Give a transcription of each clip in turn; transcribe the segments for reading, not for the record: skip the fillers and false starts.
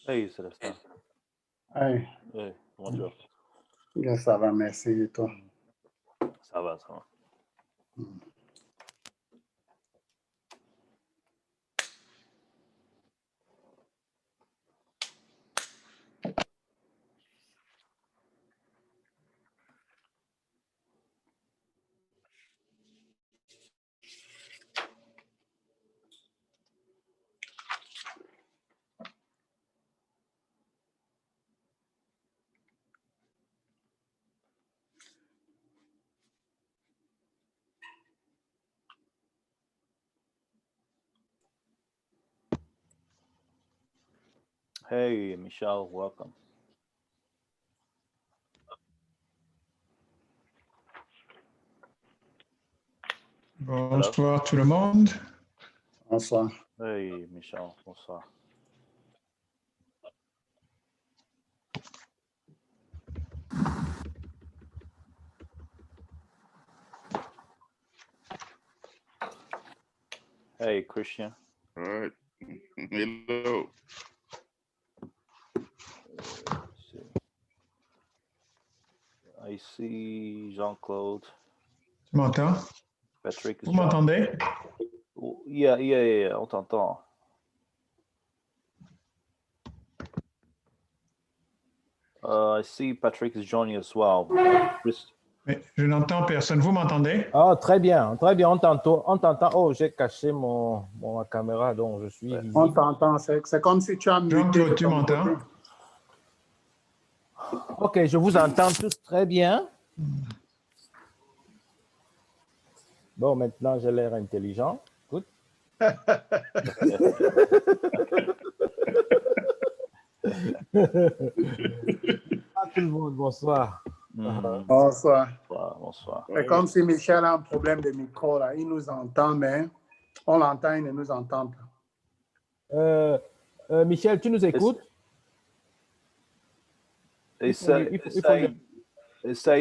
Hey, Célestin. Hey, Hey, comment tu vas? bien, ça va, merci. Et toi? Ça va, ça va. Hey, Michel, welcome. Bonsoir tout le monde. Bonsoir. Hey, Michel, bonsoir. Hey, Christian. All right. Hello. I see Jean-Claude. Tu m'entends? Patrick is Vous m'entendez? Yeah, on t'entend. I see Patrick is joining as well. Mais je n'entends personne. Vous m'entendez? Ah, très bien, on t'entend. Oh, j'ai caché ma caméra, donc je suis visible. On t'entend, c'est comme si tu as muté. Jean-Claude, tu m'entends? Ok, je vous entends tous très bien. Bon, maintenant, j'ai l'air intelligent. Good. Tout le monde, bonsoir. Bonsoir. Bonsoir. C'est comme si Michel a un problème de micro, là. Il nous entend, mais on l'entend, il ne nous entend pas. Michel, tu nous écoutes? Essaye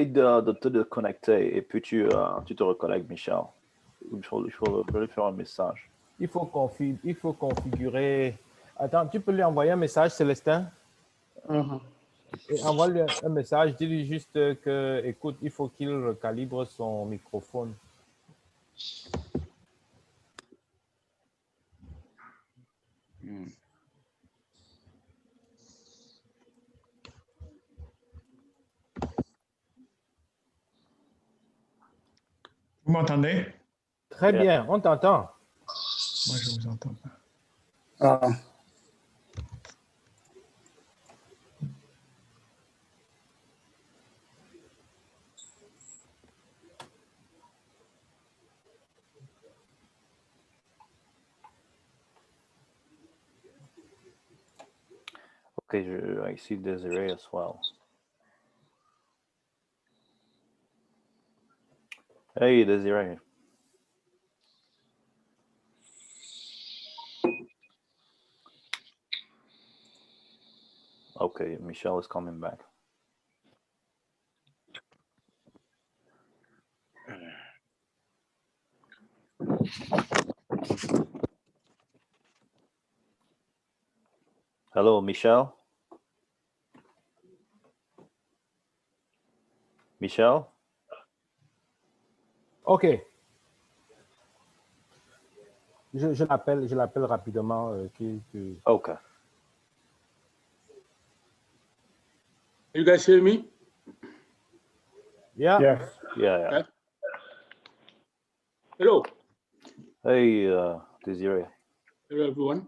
de te déconnecter et puis tu te reconnectes, Michel. Il faut lui faire un message. Il faut configurer. Attends, tu peux lui envoyer un message, Célestin? Et envoie-lui un message, dis-lui juste que, écoute, il faut qu'il recalibre son microphone. Vous m'entendez? Très bien, on t'entend. Moi, je ne vous entends pas. Ah. Okay, I see Desiree as well. Hey, Desiree. Okay, Michelle is coming back. Hello, Michelle. Michelle? OK. Je l'appelle rapidement. Okay. You guys hear me? Yeah. Yes. Yeah. Okay. Hello. Hey, Desiree. Hello, everyone.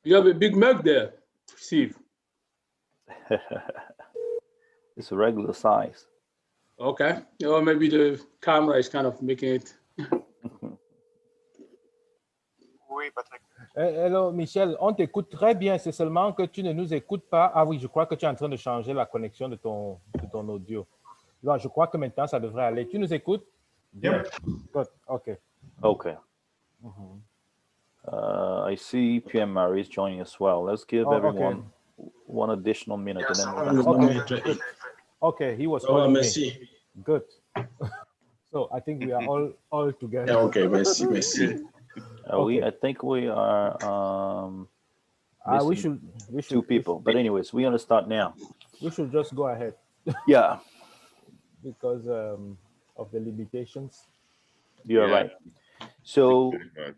You have a big mug there, Steve. It's a regular size. Okay. Or maybe the camera is kind of making it. Oui, Patrick. Hello, Michel, on t'écoute très bien. C'est seulement que tu ne nous écoutes pas. Ah oui, je crois que tu es en train de changer la connexion de ton audio. Non, je crois que maintenant, ça devrait aller. Tu nous écoutes? Yep. Good. OK. Okay. I see PM Marie is joining as well. Let's give everyone one additional minute. Yes, And then okay. Okay, he was calling merci. me. Good. So I think we are all together. Yeah, okay, merci. I think we are We Missing we two should people. But anyways, we're gonna start now. we should just go ahead Yeah, because of the limitations. you're Yeah. right. So 6:35.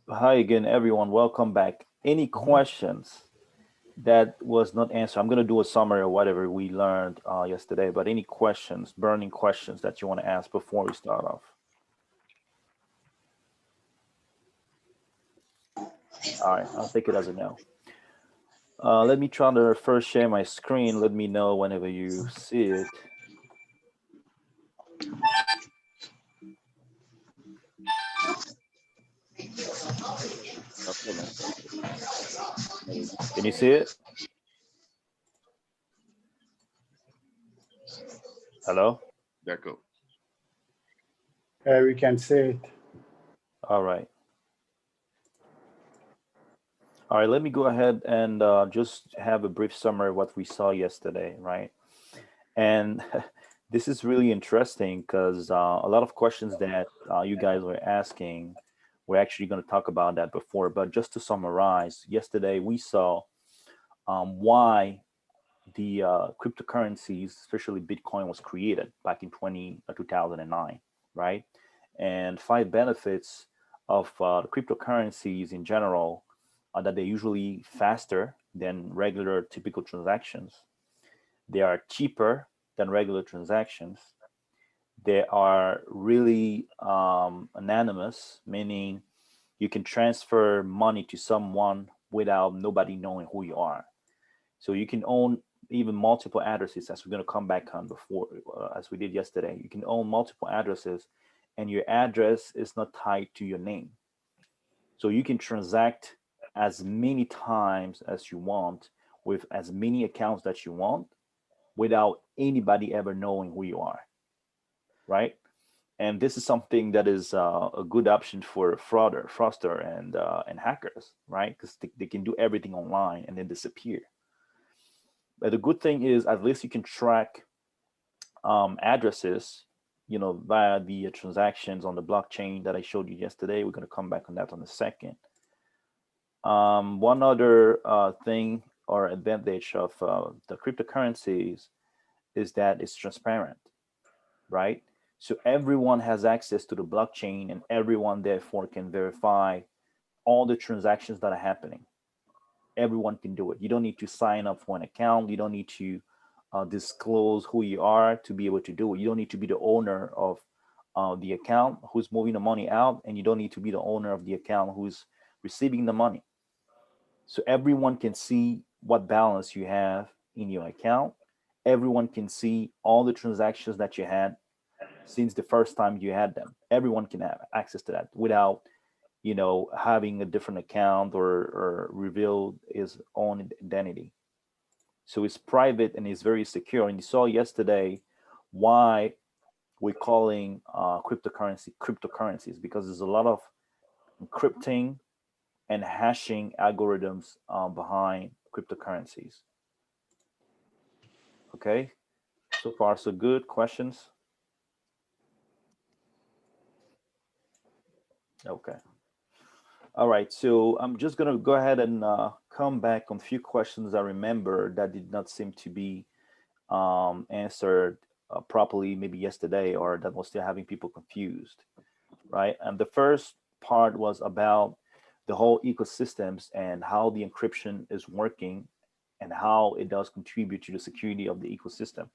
hi again, everyone. Welcome back. Any questions that was not answered? I'm gonna do a summary of whatever we learned yesterday. But any questions, burning questions that you want to ask before we start off? All right, I'll take it as a no. Let me try to first share my screen. Let me know whenever you see it. No problem. Can you see it? Hello? D'accord. We can say it. All right. All right, let me go ahead and just have a brief summary of what we saw yesterday, right? And this is really interesting because a lot of questions that you guys were asking, we're actually going to talk about that before. But just to summarize, yesterday we saw why the cryptocurrencies, especially Bitcoin, was created back in 2009, right? And 5 benefits of the cryptocurrencies in general are that they're usually faster than regular typical transactions. They are cheaper than regular transactions. They are really anonymous, meaning you can transfer money to someone without nobody knowing who you are. So you can own even multiple addresses, as we're going to come back on before, as we did yesterday. You can own multiple addresses, and your address is not tied to your name. So you can transact as many times as you want with as many accounts that you want without anybody ever knowing who you are, right? And this is something that is a good option for fraudster and hackers, right? Because they can do everything online and then disappear. But the good thing is, at least you can track addresses, via the transactions on the blockchain that I showed you yesterday. We're going to come back on that in a second. One other thing or advantage of the cryptocurrencies is that it's transparent, right? So everyone has access to the blockchain, and everyone therefore can verify all the transactions that are happening. Everyone can do it. You don't need to sign up for an account. You don't need to disclose who you are to be able to do it. You don't need to be the owner of the account who's moving the money out, and you don't need to be the owner of the account who's receiving the money. So everyone can see what balance you have in your account. Everyone can see all the transactions that you had since the first time you had them. Everyone can have access to that without, having a different account or reveal his own identity. So it's private and it's very secure. And you saw yesterday why we're calling cryptocurrencies, because there's a lot of encrypting and hashing algorithms behind cryptocurrencies. Okay, so far so good. Questions? Okay. All right, so I'm just gonna go ahead and come back on a few questions I remember that did not seem to be answered properly, maybe yesterday, or that was still having people confused, right? And the first part was about the whole ecosystems and how the encryption is working and how it does contribute to the security of the ecosystem.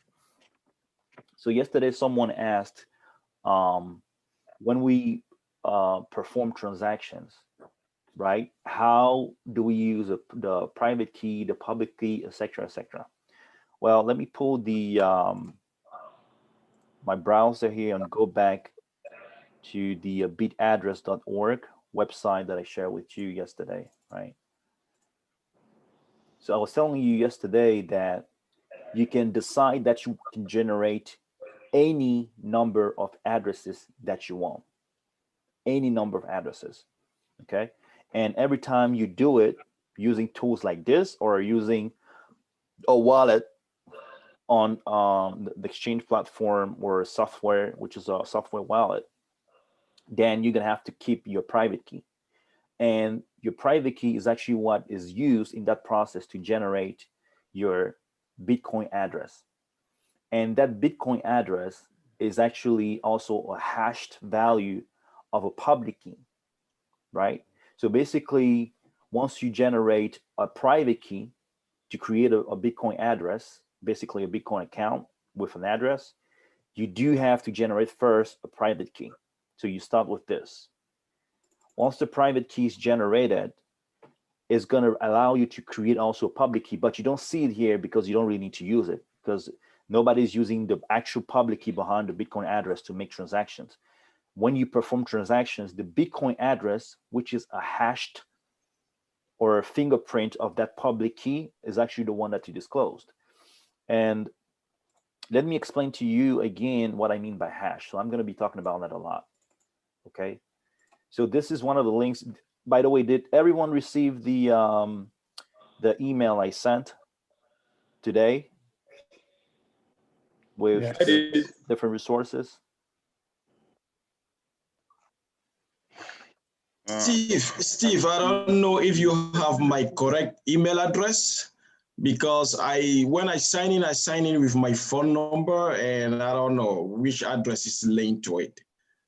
So yesterday, someone asked, when we perform transactions, right? How do we use the private key, the public key, etc., etc.? Well, let me pull the my browser here and go back to the bitaddress.org website that I shared with you yesterday, right? So I was telling you yesterday that you can decide that you can generate any number of addresses that you want, any number of addresses, okay? And every time you do it using tools like this or using a wallet on the exchange platform or software, which is a software wallet, then you're gonna have to keep your private key. And your private key is actually what is used in that process to generate your Bitcoin address. And that Bitcoin address is actually also a hashed value of a public key, right? So basically, once you generate a private key to create a Bitcoin address, basically a Bitcoin account with an address, you do have to generate first a private key. So you start with this. Once the private key is generated, it's going to allow you to create also a public key, but you don't see it here because you don't really need to use it, because nobody's using the actual public key behind the Bitcoin address to make transactions. When you perform transactions, the Bitcoin address, which is a hashed or a fingerprint of that public key, is actually the one that you disclosed. And let me explain to you again what I mean by hash. So I'm going to be talking about that a lot. Okay. So this is one of the links. By the way, did everyone receive the email I sent today with Yes. different resources? Steve, I don't know if you have my correct email address, because when I sign in with my phone number, and I don't know which address is linked to it.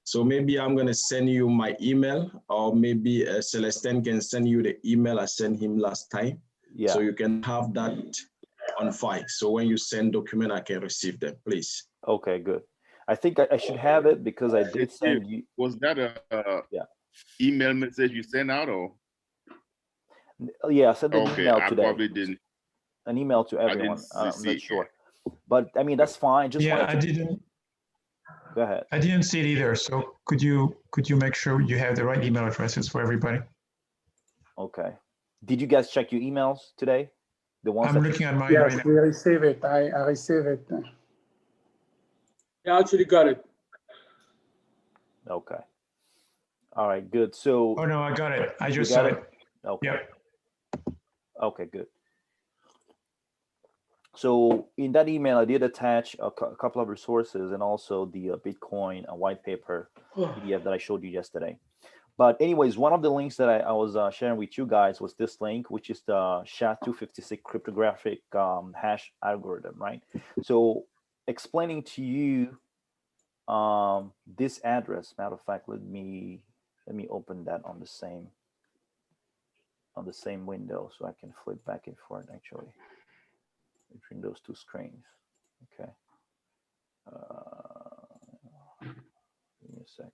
So maybe I'm gonna send you my email, or maybe Celestin can send you the email I sent him last time. Yeah. So you can have that on file. So when you send document, I can receive them, please. Okay, good. I think I should have it because I did send you. Was that a email message you sent out, or? Yeah, I sent an Okay, email I today. probably didn't. An email to everyone. I'm see not sure, but I mean that's fine. Just Yeah, wanted to... Go ahead. I didn't see it either. So could you make sure you have the right email addresses for everybody? Okay. Did you guys check your emails today? The ones I'm looking at mine Yes, right we now. receive it. I receive it. Yeah, I actually got it. Okay. All right, good. So Oh no, I got it. I you just got saw it? it. Okay. Yep. Okay, good. So in that email, I did attach a couple of resources and also the Bitcoin white paper PDF that I showed you yesterday. But anyways, one of the links that I was sharing with you guys was this link, which is the SHA-256 cryptographic hash algorithm, right? So explaining to you this address, matter of fact, let me open that on the same window so I can flip back and forth actually between those two screens. Okay. Give me a second.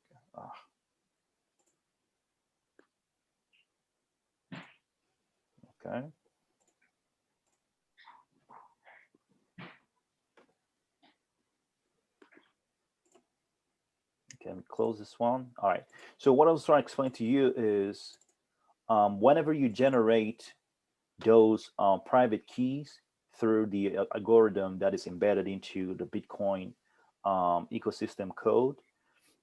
Okay. Okay, let me close this one. All right. So what I was trying to explain to you is whenever you generate those private keys through the algorithm that is embedded into the Bitcoin ecosystem code,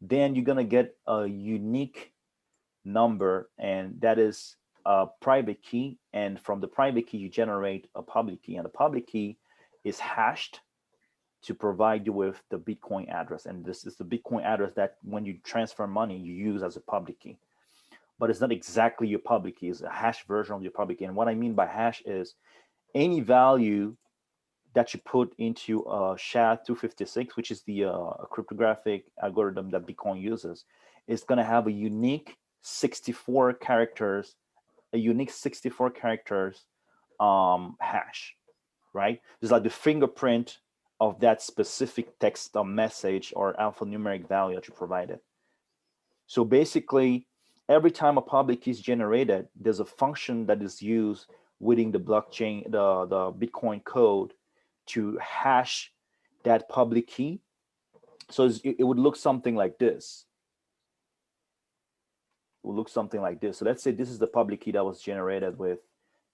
then you're going to get a unique number, and that is a private key. And from the private key, you generate a public key, and the public key is hashed to provide you with the Bitcoin address. And this is the Bitcoin address that when you transfer money, you use as a public key. But it's not exactly your public key, it's a hash version of your public key. And what I mean by hash is any value that you put into SHA-256, which is the cryptographic algorithm that Bitcoin uses, is going to have a unique 64 characters, hash, right? It's like the fingerprint of that specific text or message or alphanumeric value that you provided. So basically, every time a public key is generated, there's a function that is used within the blockchain, the Bitcoin code, to hash that public key. So it would look something like this. It would look something like this. So let's say this is the public key that was generated with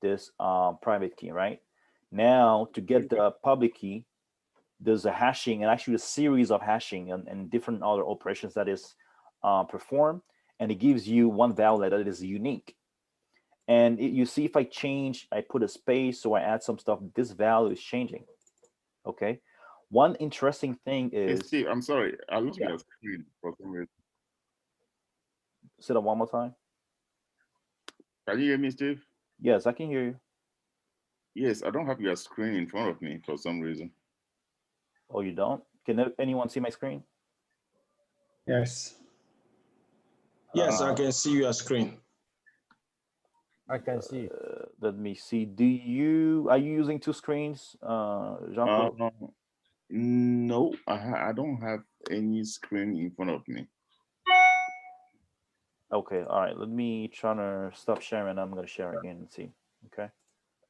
this private key, right? Now, to get the public key, there's a hashing and actually a series of hashing and different other operations that is performed, and it gives you one value that is unique. And you see, if I put a space, so I add some stuff, this value is changing. Okay. One interesting thing is... Hey, Steve, I'm sorry, I lost your screen for some reason. Say that one more time. Can you hear me, Steve? Yes, I can hear you. Yes, I don't have your screen in front of me for some reason. Oh, you don't? Can anyone see my screen? Yes. Yes, I can see your screen. I can see it. Let me see. Are you using two screens, Jean-Claude? No, I don't have any screen in front of me. Okay, all right. Let me try to stop sharing. I'm gonna share again and see. Okay.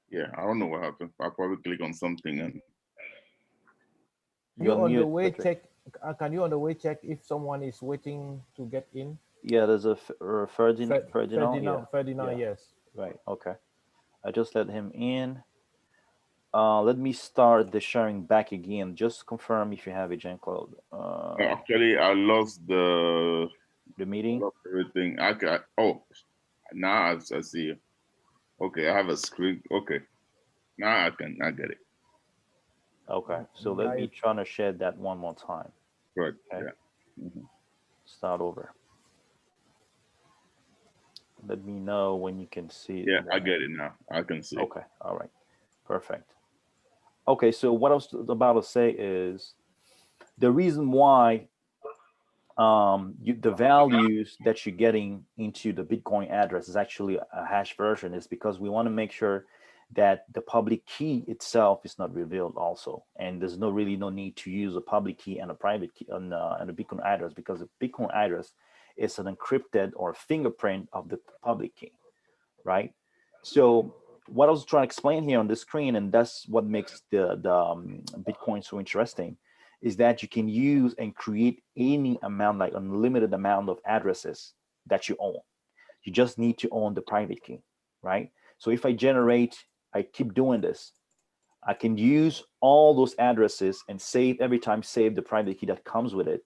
Yeah, I don't know what happened. I probably click on something and You're You on on the mute, way Patrick. check? Can you on the way check if someone is waiting to get in? Yeah, there's a Ferdinand. Yeah, Ferdinand, yeah. yes. Right. Okay. I just let him in. Let me start the sharing back again. Just confirm if you have it, Jean-Claude. actually I lost The meeting. everything. I got now I see. Okay, I have a screen. Okay, now I get it. Okay. So let Now me you try to share that one more time. Right. Okay. Yeah. Mhm. Start over. Let me know when you can see it. Yeah, I get it now. I can see. Okay. All right. Perfect. Okay. So what I was about to say is the reason why the values that you're getting into the Bitcoin address is actually a hash version is because we want to make sure that the public key itself is not revealed also. And there's really no need to use a public key and a private key on a Bitcoin address because the Bitcoin address is an encrypted or fingerprint of the public key, right? So what I was trying to explain here on the screen, and that's what makes the Bitcoin so interesting, is that you can use and create any amount, like unlimited amount of addresses that you own. You just need to own the private key, right? So if I keep doing this, I can use all those addresses and every time save the private key that comes with it.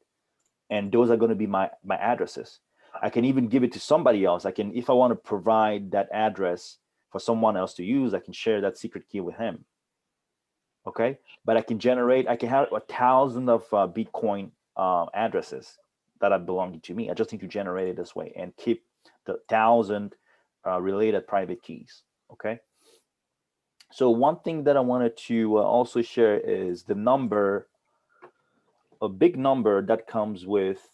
And those are going to be my addresses. I can even give it to somebody else. If I want to provide that address for someone else to use, I can share that secret key with him. Okay, but I can have 1,000 of Bitcoin addresses that are belonging to me. I just need to generate it this way and keep the 1,000 related private keys. Okay. So one thing that I wanted to also share is a big number that comes with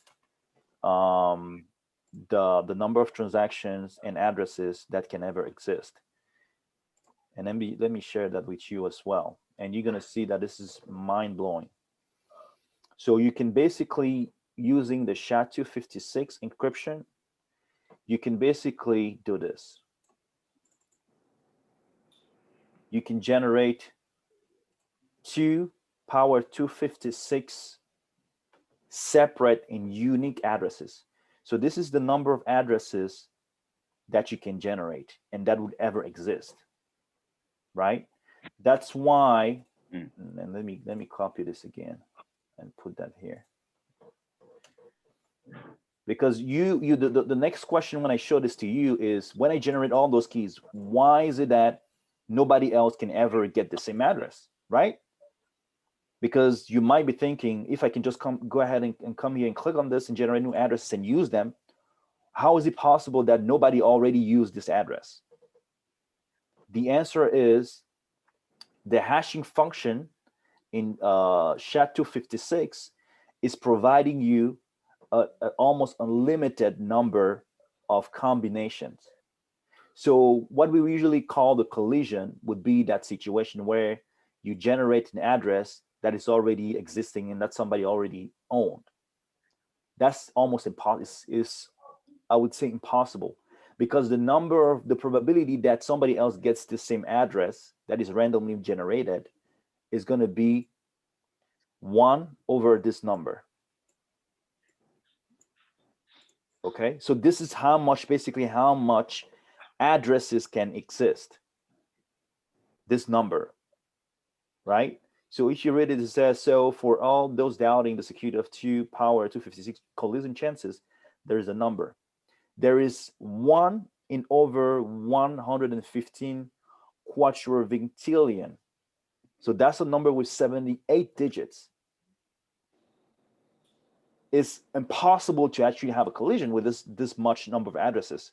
the number of transactions and addresses that can ever exist. And let me share that with you as well. And you're gonna see that this is mind blowing. So you can basically, using the SHA-256 encryption, you can basically do this. You can generate 2^256 separate and unique addresses. So this is the number of addresses that you can generate and that would ever exist, right? That's why, and let me copy this again and put that here. Because the next question when I show this to you is, when I generate all those keys, why is it that nobody else can ever get the same address, right? Because you might be thinking, if I can just go ahead and come here and click on this and generate new addresses and use them, how is it possible that nobody already used this address? The answer is the hashing function in SHA-256 is providing you an almost unlimited number of combinations. So what we usually call the collision would be that situation where you generate an address that is already existing and that somebody already owned. That's almost impossible. I would say impossible, because the probability that somebody else gets the same address that is randomly generated is going to be 1 over this number. Okay, so this is how much addresses can exist. This number, right? So if you read it, it says, so for all those doubting the security of 2^256 collision chances, there is a number. There is 1 in over 115 quadrivinctillion. So that's a number with 78 digits. It's impossible to actually have a collision with this much number of addresses.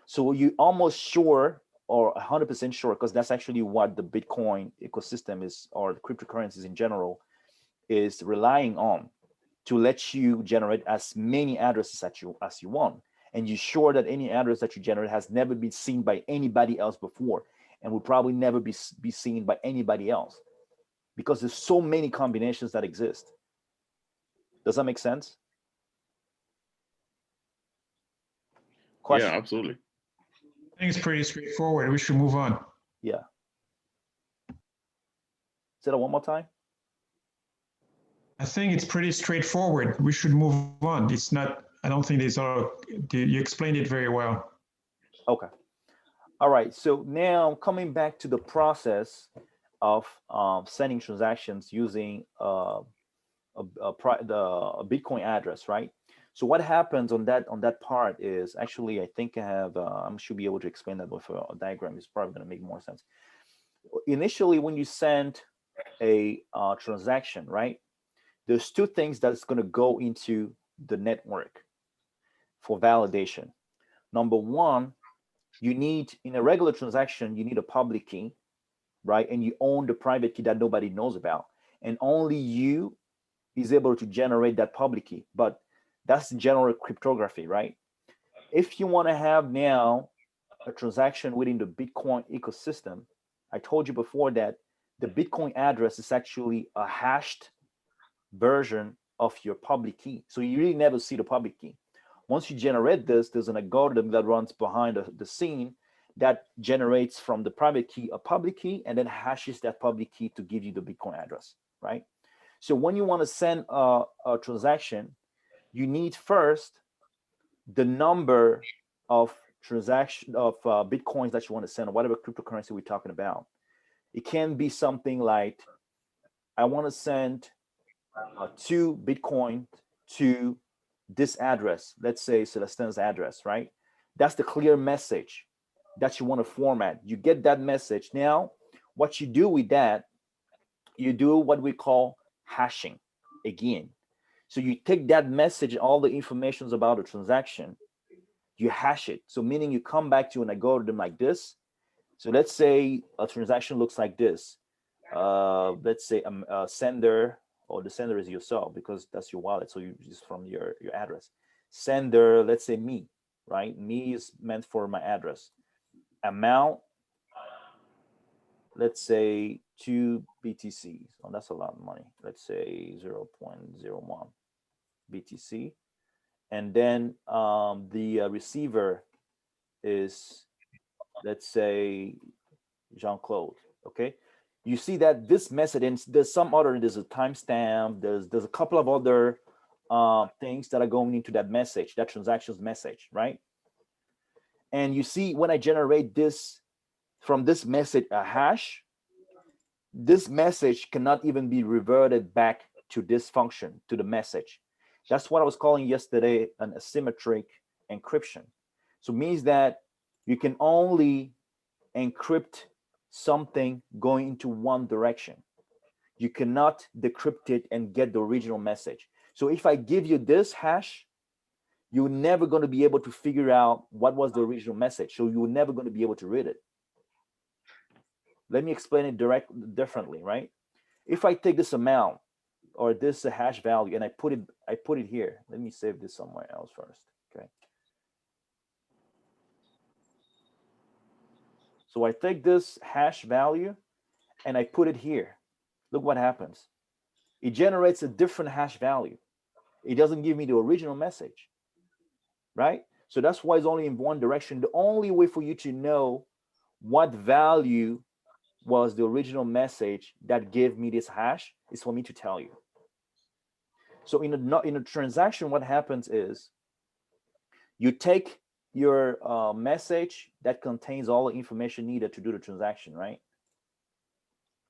So you almost sure or 100% sure, because that's actually what the Bitcoin ecosystem is, or the cryptocurrencies in general, is relying on, to let you generate as many addresses as you want. And you're sure that any address that you generate has never been seen by anybody else before, and will probably never be seen by anybody else, because there's so many combinations that exist. Does that make sense? Question? Yeah, absolutely. I think it's pretty straightforward. We should move on. Yeah. Say that one more time. I think it's pretty straightforward. We should move on. It's not, I don't think there's all, you explained it very well. Okay. All right. So now coming back to the process of sending transactions using a Bitcoin address, right? So what happens on that part is, actually, I think I have, I should be able to explain that with a diagram. It's probably going to make more sense. Initially, when you send a transaction, right, there's two things that's going to go into the network for validation. Number one, you need, in a regular transaction, you need a public key, right? And you own the private key that nobody knows about. And only you is able to generate that public key. But that's general cryptography, right? If you want to have now a transaction within the Bitcoin ecosystem, I told you before that the Bitcoin address is actually a hashed version of your public key. So you really never see the public key. Once you generate this, there's an algorithm that runs behind the scene that generates from the private key a public key, and then hashes that public key to give you the Bitcoin address, right? So when you want to send a transaction, you need first the number of Bitcoins that you want to send, or whatever cryptocurrency we're talking about. It can be something like, I want to send 2 Bitcoin to this address, let's say Celestin's address, right? That's the clear message that you want to format. You get that message. Now, what you do with that, you do what we call hashing again. So you take that message, all the information about the transaction, you hash it. So meaning you come back to an algorithm like this. So let's say a transaction looks like this. Let's say a sender, or the sender is yourself, because that's your wallet. So you just from your address. Sender, let's say me, right? Me is meant for my address. Amount, let's say 2 BTCs. Oh, that's a lot of money. Let's say 0.01 BTC. And then the receiver is, let's say, Jean-Claude. Okay. You see that this message, and there's a timestamp, there's a couple of other things that are going into that message, that transactions message, right? And you see, when I generate this from this message a hash, this message cannot even be reverted back to this function, to the message. That's what I was calling yesterday an asymmetric encryption. So it means that you can only encrypt something going into one direction. You cannot decrypt it and get the original message. So if I give you this hash, you're never going to be able to figure out what was the original message. So you're never going to be able to read it. Let me explain it differently, right? If I take this amount, or this hash value, and I put it here. Let me save this somewhere else first. Okay. So I take this hash value and I put it here. Look what happens. It generates a different hash value. It doesn't give me the original message, right? So that's why it's only in one direction. The only way for you to know what value was the original message that gave me this hash is for me to tell you. So in a transaction, what happens is you take your message that contains all the information needed to do the transaction, right?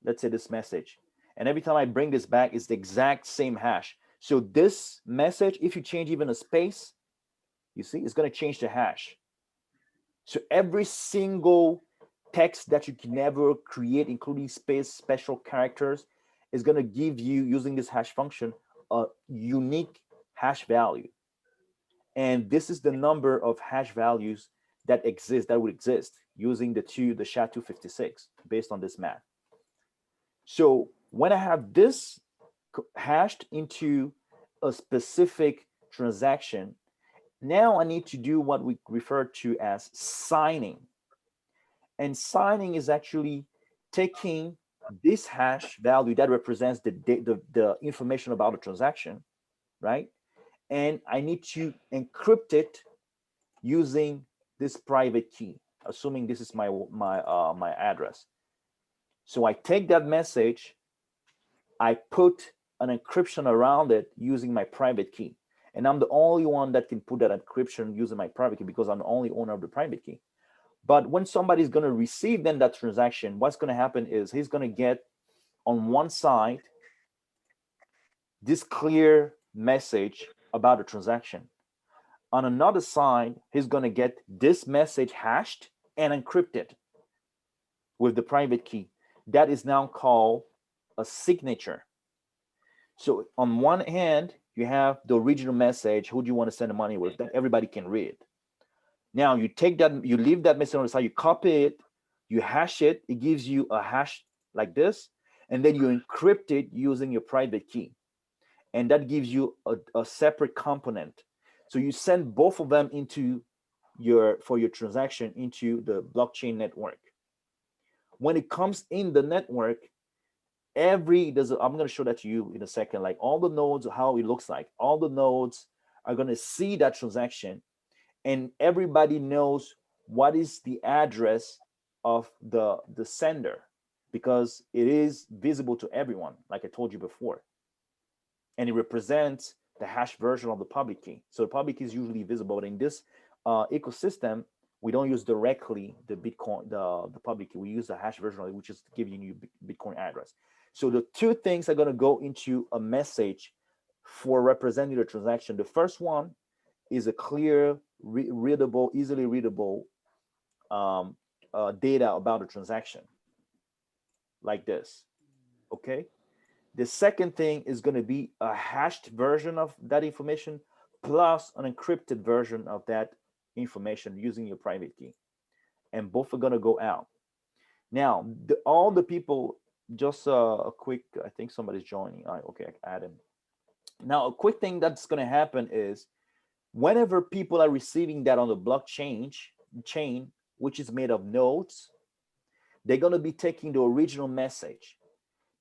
Let's say this message. And every time I bring this back, it's the exact same hash. So this message, if you change even a space, you see, it's going to change the hash. So every single text that you can ever create, including space, special characters, is going to give you, using this hash function, a unique hash value. And this is the number of hash values that exists, that would exist using the SHA-256 based on this math. So when I have this hashed into a specific transaction, now I need to do what we refer to as signing. And signing is actually taking this hash value that represents the information about the transaction, right? And I need to encrypt it using this private key, assuming this is my address. So I take that message, I put an encryption around it using my private key. And I'm the only one that can put that encryption using my private key because I'm the only owner of the private key. But when somebody's going to receive then that transaction, what's going to happen is he's going to get on one side this clear message about the transaction. On another side, he's going to get this message hashed and encrypted with the private key. That is now called a signature. So on one hand, you have the original message, who do you want to send the money with, that everybody can read. Now you take that, you leave that message on the side, you copy it, you hash it, it gives you a hash like this, and then you encrypt it using your private key. And that gives you a separate component. So you send both of them into for your transaction into the blockchain network. When it comes in the network, I'm going to show that to you in a second, like all the nodes, how it looks like. All the nodes are going to see that transaction, and everybody knows what is the address of the sender, because it is visible to everyone, like I told you before. And it represents the hash version of the public key. So the public key is usually visible, but in this ecosystem, we don't use directly the Bitcoin, the public key. We use the hash version of it, which is giving you Bitcoin address. So the two things are going to go into a message for representing the transaction. The first one is a clear, readable, easily readable data about the transaction, like this. Okay. The second thing is going to be a hashed version of that information plus an encrypted version of that information using your private key. And both are going to go out. Now, all the people, just a quick, I think somebody's joining. Okay, I add him. Now, a quick thing that's going to happen is whenever people are receiving that on the blockchain chain, which is made of nodes, they're going to be taking the original message.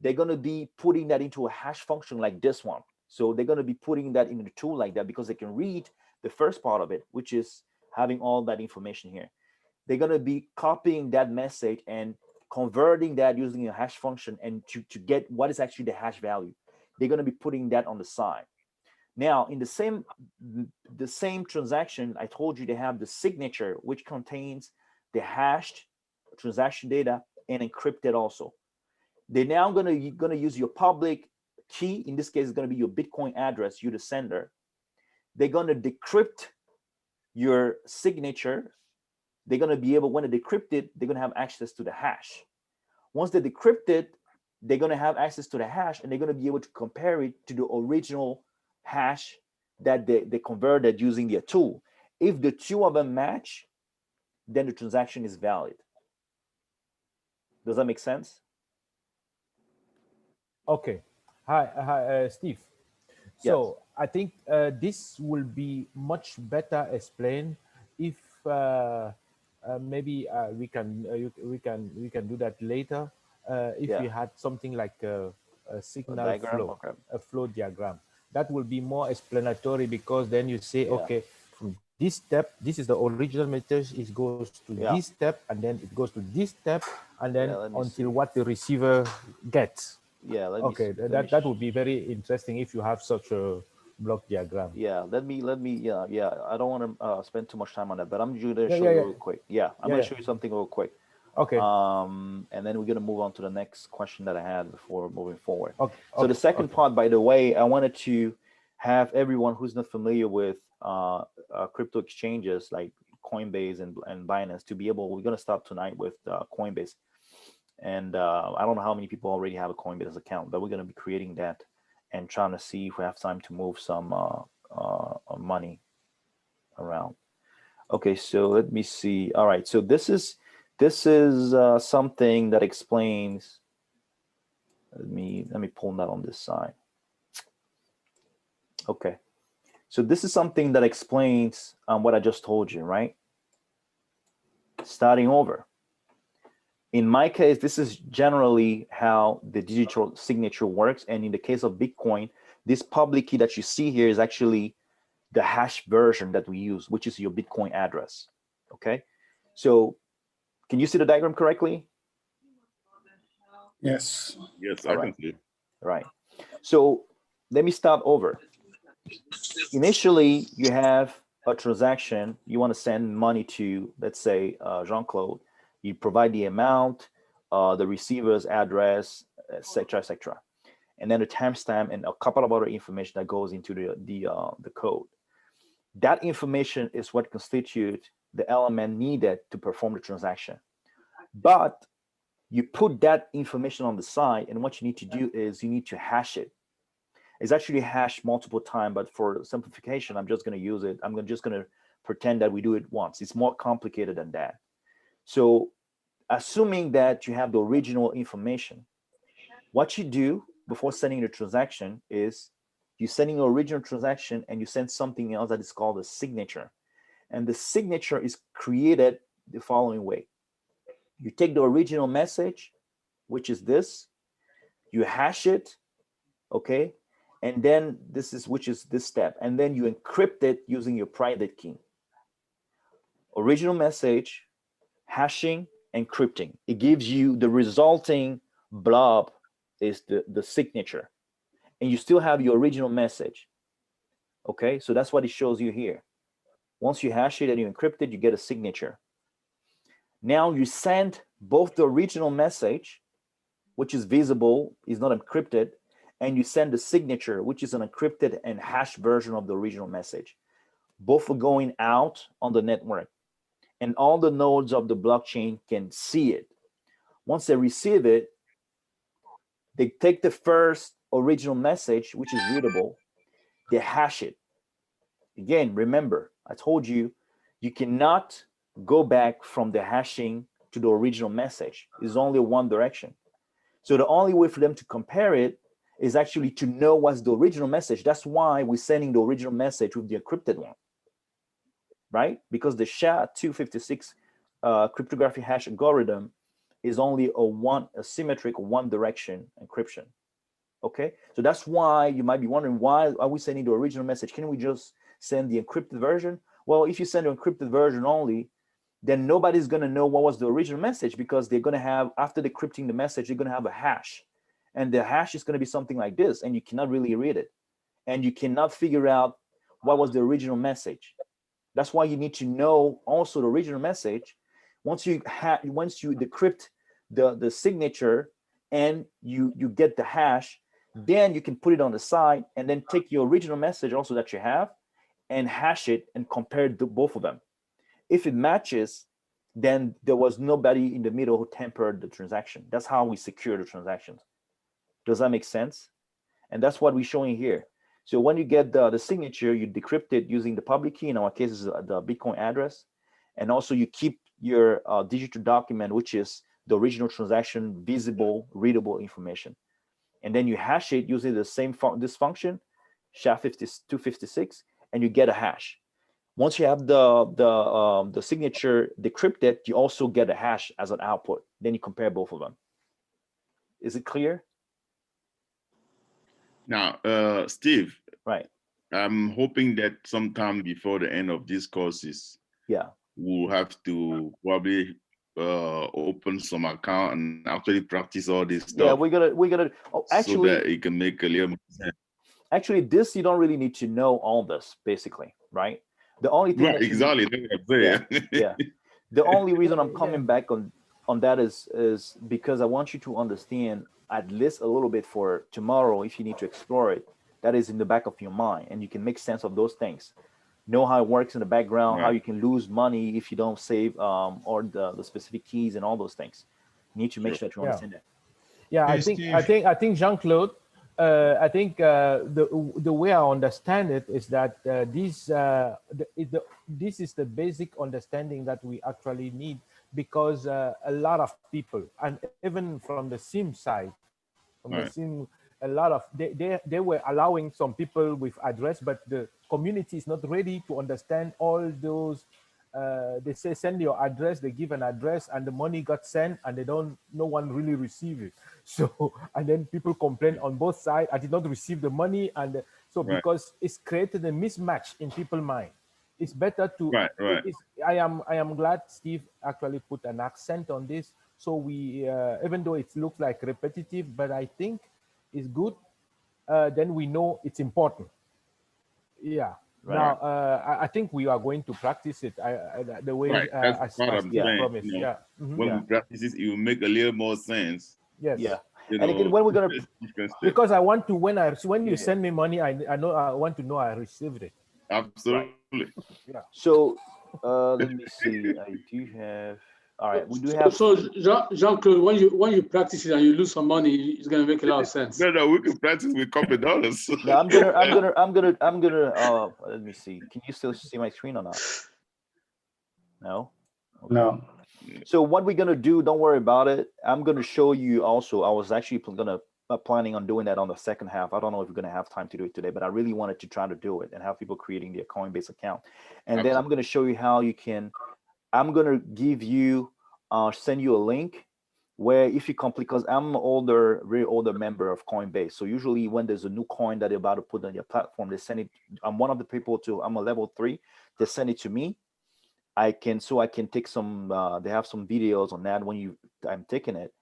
They're going to be putting that into a hash function like this one. So they're going to be putting that in the tool like that because they can read the first part of it, which is having all that information here. They're going to be copying that message and converting that using a hash function, and to get what is actually the hash value. They're going to be putting that on the side. Now, in the same transaction, I told you they have the signature, which contains the hashed transaction data and encrypted also. They're now going to use your public key. In this case, it's going to be your Bitcoin address, you the sender. They're going to decrypt your signature. They're going to be able, when they decrypt it, they're going to have access to the hash. Once they decrypt it, they're going to have access to the hash, and they're going to be able to compare it to the original hash that they converted using their tool. If the two of them match, then the transaction is valid. Does that make sense? Okay. Hi, Steve. So I think this will be much better explained if maybe we can do that later. If we had something like a signal diagram? flow, Okay. a flow diagram, that will be more explanatory, because then you say, okay, from this step, this is the original message, it goes to this step, and then it goes to this step, and then until what the receiver gets. That would be very interesting if you have such a block diagram. Let me I don't want to spend too much time on that, but I'm going to show you real quick. I'm going to show you something real quick. Okay. And then we're going to move on to the next question that I had before moving forward. Okay. So the second part, by the way, I wanted to have everyone who's not familiar with crypto exchanges like Coinbase and Binance to be able, we're going to start tonight with Coinbase. And I don't know how many people already have a Coinbase account, but we're going to be creating that and trying to see if we have time to move some money around. Okay, so let me see. All right, so this is something that explains. Let me pull that on this side. Okay, so this is something that explains what I just told you, right? Starting over. In my case, this is generally how the digital signature works, and in the case of Bitcoin, this public key that you see here is actually the hash version that we use, which is your Bitcoin address. Okay, so can you see the diagram correctly? Yes. Yes, All I right. can see. Right. So let me start over. Initially, you have a transaction. You want to send money to, let's say, Jean-Claude. You provide the amount, the receiver's address, etc., etc., and then the timestamp and a couple of other information that goes into the code. That information is what constitutes the element needed to perform the transaction. But you put that information on the side, and what you need to do is you need to hash it. It's actually hashed multiple times, but for simplification, I'm just going to use it. Just going to pretend that we do it once. It's more complicated than that. So assuming that you have the original information, what you do before sending the transaction is you sending your original transaction and you send something else that is called a signature. And the signature is created the following way. You take the original message, which is this, you hash it, okay? And then which is this step. And then you encrypt it using your private key. Original message, hashing, encrypting. It gives you the resulting blob is the signature. And you still have your original message. Okay, so that's what it shows you here. Once you hash it and you encrypt it, you get a signature. Now you send both the original message, which is visible, is not encrypted, and you send the signature, which is an encrypted and hashed version of the original message. Both are going out on the network, and all the nodes of the blockchain can see it. Once they receive it, they take the first original message, which is readable, they hash it. Again, remember, I told you, you cannot go back from the hashing to the original message. It's only one direction. So the only way for them to compare it is actually to know what's the original message. That's why we're sending the original message with the encrypted one, right? Because the SHA-256 cryptography hash algorithm is only a symmetric one direction encryption. Okay, so that's why you might be wondering, why are we sending the original message? Can we just send the encrypted version? Well, if you send the encrypted version only, then nobody's going to know what was the original message, because they're going to have, after decrypting the message, they're going to have a hash. And the hash is going to be something like this, and you cannot really read it. And you cannot figure out what was the original message. That's why you need to know also the original message. Once you decrypt the signature and you get the hash, then you can put it on the side and then take your original message also that you have and hash it and compare both of them. If it matches, then there was nobody in the middle who tampered the transaction. That's how we secure the transactions. Does that make sense? And that's what we're showing here. So when you get the signature, you decrypt it using the public key. In our case, is the Bitcoin address. And also you keep your digital document, which is the original transaction, visible, readable information. And then you hash it using the same this function, SHA-256, and you get a hash. Once you have the signature decrypted, you also get a hash as an output. Then you compare both of them. Is it clear? Now, Steve. Right. I'm hoping that sometime before the end of these courses, yeah, we'll have to probably open some account and actually practice all this stuff. Yeah, we're gonna. Oh, actually, so that it can make a little more sense. Actually, this you don't really need to know all this, basically, right? The only thing right, exactly. Yeah. The only reason I'm coming back on that is because I want you to understand at least a little bit for tomorrow. If you need to explore it, that is in the back of your mind, and you can make sense of those things. Know how it works in the background, how you can lose money if you don't save or the specific keys and all those things. You need to make sure that you understand that. Yeah, I think Jean-Claude, I think the way I understand it is that this is the basic understanding that we actually need, because a lot of people, and even from the SIM side, from the Right. SIM, a lot of they were allowing some people with address, but the community is not ready to understand all those. They say send your address, they give an address, and the money got sent, and no one really receive it. So, and then people complain on both sides. I did not receive the money, and so Right. because it's created a mismatch in people's mind. It's better to. Right. Right. I am glad Steve actually put an accent on this. So we, even though it looks like repetitive, but I think it's good. Then we know it's important. Yeah. Right. Now, I think we are going to practice it. The way Right. That's as, what as I'm Steve Yeah. saying. promised. You know, Yeah. Mhm. when Yeah. we practice it, it will make a little more sense. Yes. Yeah. You And again, know, when we're gonna different steps. Because I want to when you Yeah. send me money, I know I want to know I received it. Right. Absolutely. Yeah. So let me see. I do have. All right, we do So, have. so Jean-Claude, when you practice it and you lose some money, it's gonna make a lot of sense. No, we can practice with $2. Now I'm gonna. Let me see. Can you still see my screen or not? No. Okay. No. So what we're gonna do? Don't worry about it. I'm gonna show you also. I was actually planning on doing that on the second half. I don't know if we're gonna have time to do it today, but I really wanted to try to do it and have people creating their Coinbase account, and then I'm gonna show you how you can. I'm gonna give you, send you a link where if you complete, because I'm an older, very older member of Coinbase. So usually when there's a new coin that they're about to put on your platform, they send it. I'm one of the people to. I'm a level 3. They send it to me. I can take some. They have some videos on that. I'm taking it,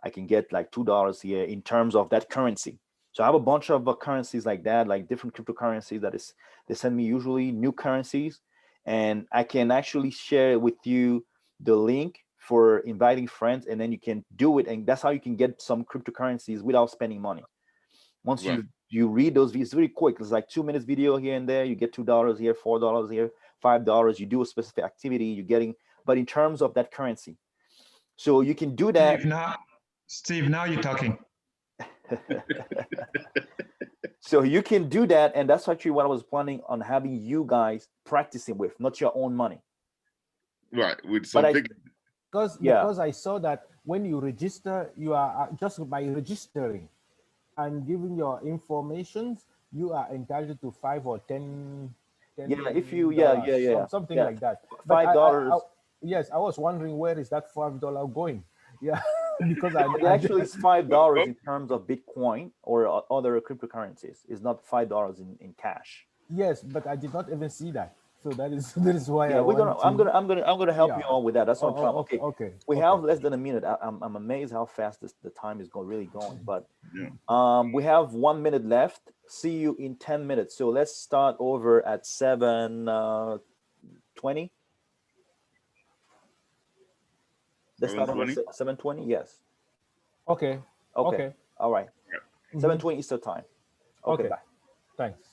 I can get like $2 here in terms of that currency. So I have a bunch of currencies like that, like different cryptocurrencies that is they send me usually new currencies, and I can actually share with you the link for inviting friends, and then you can do it, and that's how you can get some cryptocurrencies without spending money. Once Right. you read those videos, it's very quick. It's like 2 minutes video here and there. You get $2 here, $4 here, $5. You do a specific activity, you're getting. But in terms of that currency, so you can do that. Steve, now you're talking. So you can do that, and that's actually what I was planning on having you guys practicing with, not your own money. Right. With But something. Because I saw that when you register, you are just by registering and giving your informations, you are entitled to 5 or 10. Yeah, if you Something yeah, like that. But $5. yes, I was wondering where is that $5 going? Yeah, because It actually is $5 in terms of Bitcoin or other cryptocurrencies. It's not $5 in cash. yes, but I did not even see that. So that is why Yeah, I we're gonna. want to. I'm gonna help you Yeah. all with that. That's Oh, no problem. okay, Okay, okay, we okay. have less than a minute. I'm amazed how fast the time is really going. But Yeah. we have 1 minute left. See you in 10 minutes. So let's start over at 7:20. Let's start on 7:20. 7:20. Yes. Okay. Okay. Okay. All right. Mhm. 7:20 Eastern time. Okay. Okay. Bye. Thanks.